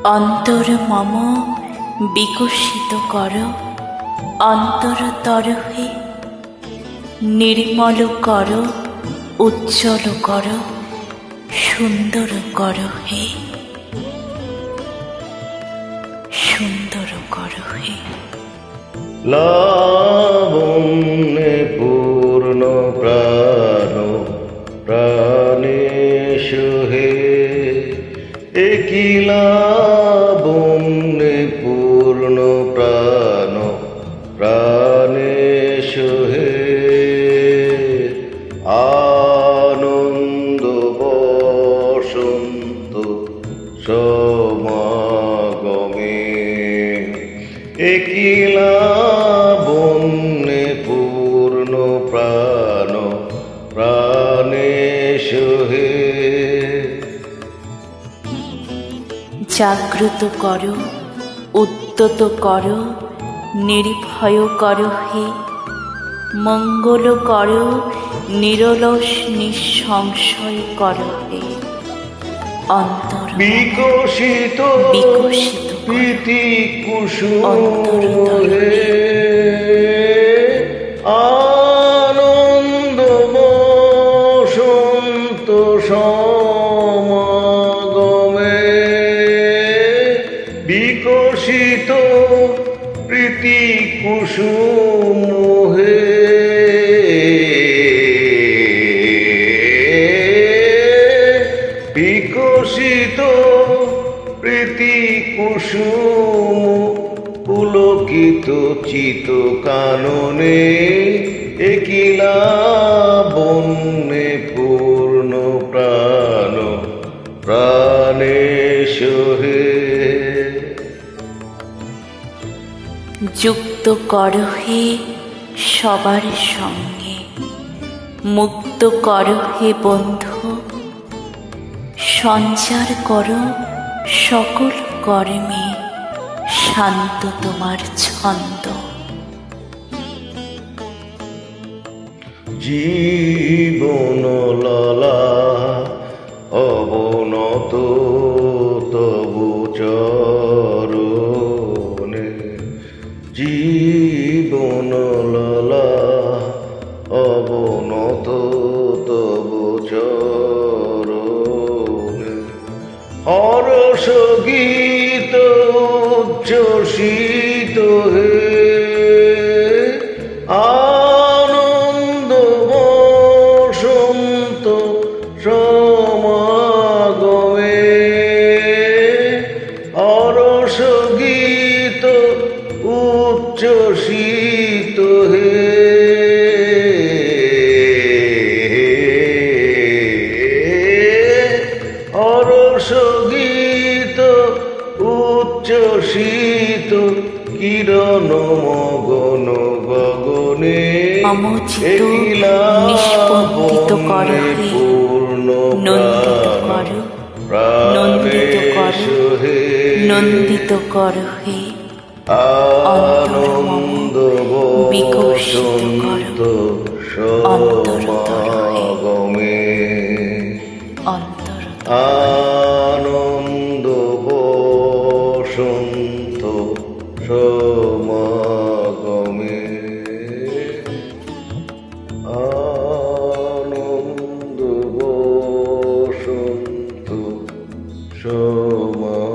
অন্তর মম বিকশিত কর, অন্তরতর হে নির্মল কর, উজ্জ্বল কর, সুন্দর কর হে, সুন্দর কর হে। লাবণ্যে পূর্ণ প্রাণ প্রাণেশু হে, একই লাবণ্যে পূর্ণ প্রাণ প্রাণেশু হে, আনন্দ বসন্ত সমাগমে, একই লাবণ্যে পূর্ণ প্রাণ প্রাণেশু হে। জাগ্রত কর, উদ্যত কর, নির্ভয় কর হে, মঙ্গল কর, নিরলস নিঃসংশয় কর হে। অন্তর বিকশিত বিকশিত প্রীতি কুসুম হে, আনন্দ বসন্ত সমাগমে, বিকশিত প্রীতি কুসুম হে, বিকশিত প্রীতি কুসুম পুলকিত চিত কাননে, একই লাবণ্যে পূর্ণ প্রাণ প্রাণেশু হে। যুক্ত কর হে সবার সঙ্গে, মুক্ত কর হে বন্ধু, সঞ্চার কর সকল কর্মে, শান্ত তোমার ছন্দ। জীবন ললা অবনত তবু চরণে, জীবন ললা অবনত তবু চরণে, হরষ গীত উচ্ছ্বসিত হে, আনন্দ বসন্ত সমাগমে, হরষ গীত উচ্ছ্বসিত হে, হরষ গীত উচ্ছ্বসিত কিরণ মগন গগনে, অমোচিত নিষ্পন্দিত কর হে, নন্দিত কর, নন্দিত কর, নন্দিত কর হে। আনন্দ বসন্ত সমাগমে, আনন্দ বসন্ত সমাগমে, আনন্দ বসন্ত সমাগমে।